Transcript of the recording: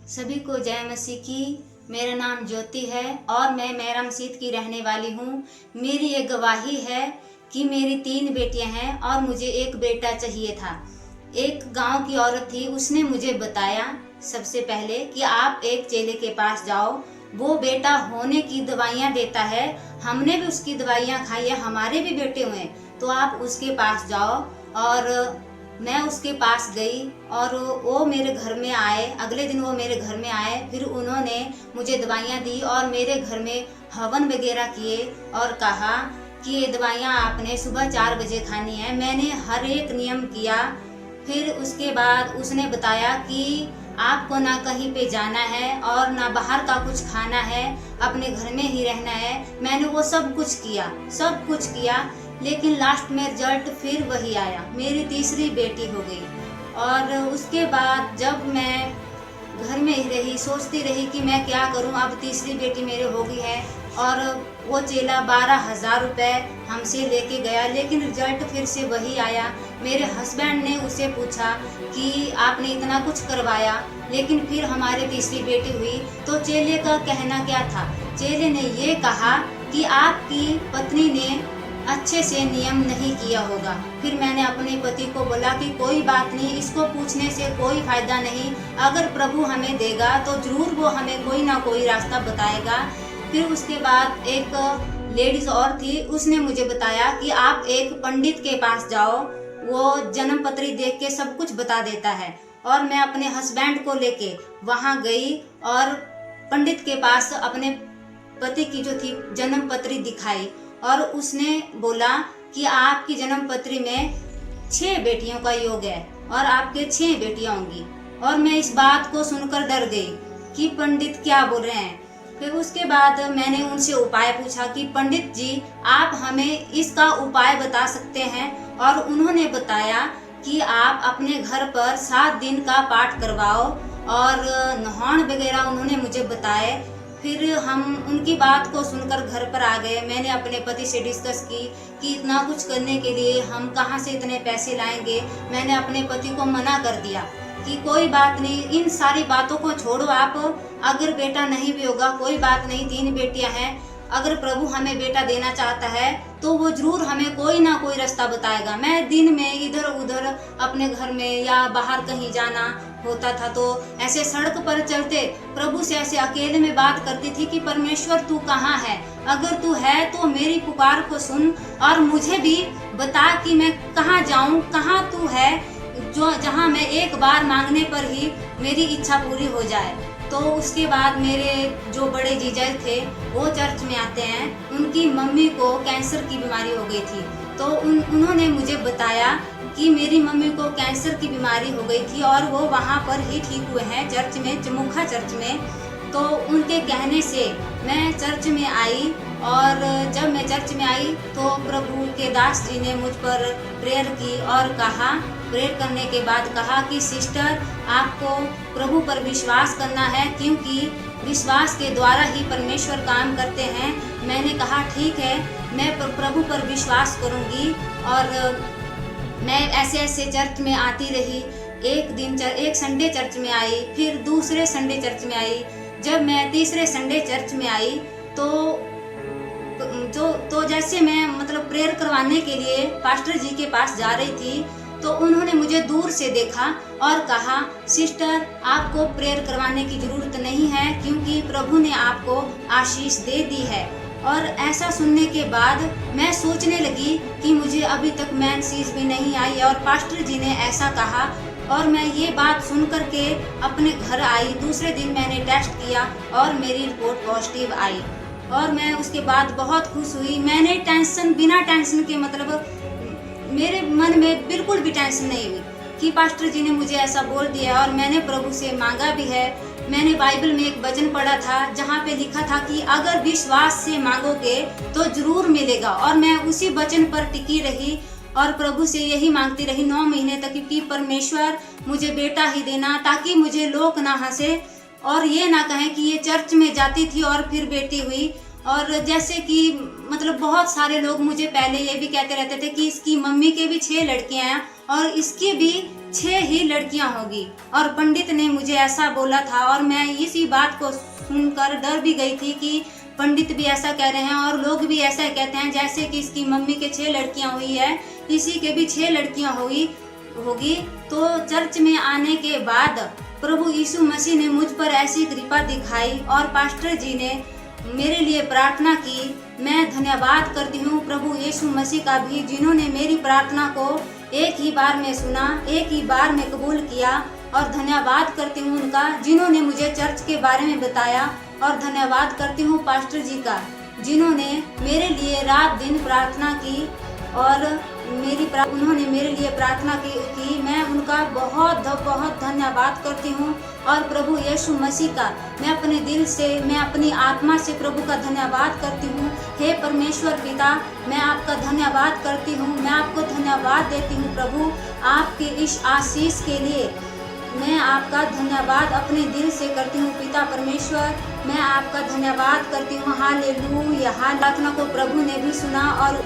सभी को जय मसीह की। मेरा नाम ज्योति है और मैं मेरा मसीह की रहने वाली हूँ। मेरी ये गवाही है कि मेरी 3 बेटियां हैं और मुझे एक बेटा चाहिए था। एक गांव की औरत थी, उसने मुझे बताया सबसे पहले कि आप एक चेले के पास जाओ, वो बेटा होने की दवाइयाँ देता है। हमने भी उसकी दवाइयाँ खाई है, हमारे भी बेटे हुए, तो आप उसके पास जाओ। और मैं उसके पास गई और वो मेरे घर में आए। अगले दिन वो मेरे घर में आए, फिर उन्होंने मुझे दवाइयाँ दी और मेरे घर में हवन वगैरह किए और कहा कि ये दवाइयाँ आपने सुबह 4 बजे खानी है। मैंने हर एक नियम किया। फिर उसके बाद उसने बताया कि आपको ना कहीं पे जाना है और ना बाहर का कुछ खाना है, अपने घर में ही रहना है। मैंने वो सब कुछ किया, लेकिन लास्ट में रिजल्ट फिर वही आया, मेरी तीसरी बेटी हो गई। और उसके बाद जब मैं घर में ही रही, सोचती रही कि मैं क्या करूं, अब तीसरी बेटी मेरे हो गई है। और वो चेला 12,000 रुपये हमसे लेके गया, लेकिन रिजल्ट फिर से वही आया। मेरे हस्बैंड ने उसे पूछा कि आपने इतना कुछ करवाया, लेकिन फिर हमारी तीसरी बेटी हुई। तो चेले का कहना क्या था? चेले ने ये कहा कि आपकी पत्नी ने अच्छे से नियम नहीं किया होगा। फिर मैंने अपने पति को बोला कि कोई बात नहीं, इसको पूछने से कोई फायदा नहीं, अगर प्रभु हमें देगा तो जरूर वो हमें कोई ना कोई रास्ता बताएगा। फिर उसके बाद एक लेडीज और थी, उसने मुझे बताया कि आप एक पंडित के पास जाओ, वो जन्म पत्री देख के सब कुछ बता देता है। और मैं अपने हस्बैंड को लेके वहाँ गई और पंडित के पास अपने पति की जो थी जन्म पत्री दिखाई और उसने बोला कि आपकी जन्म पत्री में 6 बेटियों का योग है और आपके 6 बेटियां होंगी। और मैं इस बात को सुनकर डर गई कि पंडित क्या बोल रहे हैं। फिर उसके बाद मैंने उनसे उपाय पूछा कि पंडित जी, आप हमें इसका उपाय बता सकते हैं? और उन्होंने बताया कि आप अपने घर पर 7 दिन का पाठ करवाओ और नहान वगैरह उन्होंने मुझे बताए। फिर हम उनकी बात को सुनकर घर पर आ गए। मैंने अपने पति से डिस्कस की कि इतना कुछ करने के लिए हम कहाँ से इतने पैसे लाएंगे। मैंने अपने पति को मना कर दिया कि कोई बात नहीं, इन सारी बातों को छोड़ो आप, अगर बेटा नहीं भी होगा कोई बात नहीं, 3 बेटियां हैं, अगर प्रभु हमें बेटा देना चाहता है तो वो जरूर हमें कोई ना कोई रास्ता बताएगा। मैं दिन में इधर उधर अपने घर में या बाहर कहीं जाना होता था तो ऐसे सड़क पर चलते प्रभु से ऐसे अकेले में बात करती थी कि परमेश्वर तू कहाँ है, अगर तू है तो मेरी पुकार को सुन और मुझे भी बता कि मैं कहाँ जाऊँ, कहाँ तू है, जो जहाँ मैं एक बार मांगने पर ही मेरी इच्छा पूरी हो जाए। तो उसके बाद मेरे जो बड़े जीजा थे वो चर्च में आते हैं, उनकी मम्मी को कैंसर की बीमारी हो गई थी। तो उन्होंने मुझे बताया कि मेरी मम्मी को कैंसर की बीमारी हो गई थी और वो वहाँ पर ही ठीक हुए हैं, चर्च में, चमुखा चर्च में। तो उनके कहने से मैं चर्च में आई और जब मैं चर्च में आई तो प्रभु के दास जी ने मुझ पर प्रेयर की और कहा, प्रेयर करने के बाद कहा कि सिस्टर, आपको प्रभु पर विश्वास करना है, क्योंकि विश्वास के द्वारा ही परमेश्वर काम करते हैं। मैंने कहा ठीक है, मैं प्रभु पर विश्वास करूंगी। और मैं ऐसे चर्च में आती रही। एक संडे चर्च में आई, फिर दूसरे संडे चर्च में आई। जब मैं तीसरे संडे चर्च में आई तो जैसे मैं मतलब प्रेयर करवाने के लिए पास्टर जी के पास जा रही थी तो उन्होंने मुझे दूर से देखा और कहा, सिस्टर, आपको प्रेयर करवाने की जरूरत नहीं है, क्योंकि प्रभु ने आपको आशीष दे दी है। और ऐसा सुनने के बाद मैं सोचने लगी कि मुझे अभी तक मेंसेस भी नहीं आई और पास्टर जी ने ऐसा कहा। और मैं ये बात सुन करके अपने घर आई। दूसरे दिन मैंने टेस्ट किया और मेरी रिपोर्ट पॉजिटिव आई और मैं उसके बाद बहुत खुश हुई। मैंने बिना टेंशन के, मतलब मेरे मन में बिल्कुल भी टेंशन नहीं हुई कि पास्टर जी ने मुझे ऐसा बोल दिया। और मैंने प्रभु से मांगा भी है। मैंने बाइबल में एक वचन पढ़ा था जहाँ पे लिखा था कि अगर विश्वास से मांगोगे तो जरूर मिलेगा। और मैं उसी वचन पर टिकी रही और प्रभु से यही मांगती रही 9 महीने तक कि परमेश्वर मुझे बेटा ही देना, ताकि मुझे लोग ना हंसे और ये ना कहें कि ये चर्च में जाती थी और फिर बेटी हुई। और जैसे कि मतलब बहुत सारे लोग मुझे पहले ये भी कहते रहते थे कि इसकी मम्मी के भी 6 लड़कियां हैं और इसकी भी 6 ही लड़कियां होगी। और पंडित ने मुझे ऐसा बोला था और मैं इसी बात को सुनकर डर भी गई थी कि पंडित भी ऐसा कह रहे हैं और लोग भी ऐसा कहते हैं, जैसे कि इसकी मम्मी के 6 लड़कियां हुई है, इसी के भी 6 लड़कियां होगी। तो चर्च में आने के बाद प्रभु यीशु मसीह ने मुझ पर ऐसी कृपा दिखाई और पास्टर जी ने मेरे लिए प्रार्थना की। मैं धन्यवाद करती हूँ प्रभु यीशु मसीह का भी, जिन्होंने मेरी प्रार्थना को एक ही बार में सुना, एक ही बार में कबूल किया। और धन्यवाद करती हूँ उनका, जिन्होंने मुझे चर्च के बारे में बताया। और धन्यवाद करती हूँ पास्टर जी का, जिन्होंने मेरे लिए रात दिन प्रार्थना की और उन्होंने मेरे लिए प्रार्थना की। मैं उनका बहुत बहुत धन्यवाद करती हूँ। और प्रभु यीशु मसीह का मैं अपने दिल से, मैं अपनी आत्मा से प्रभु का धन्यवाद करती हूँ। हे परमेश्वर पिता, मैं आपका धन्यवाद करती हूँ, मैं आपको धन्यवाद देती हूँ प्रभु, आपके इस आशीष के लिए मैं आपका धन्यवाद अपने दिल से करती हूँ। पिता परमेश्वर, मैं आपका धन्यवाद करती हूँ। हालेलुया। प्रार्थना को प्रभु ने भी सुना और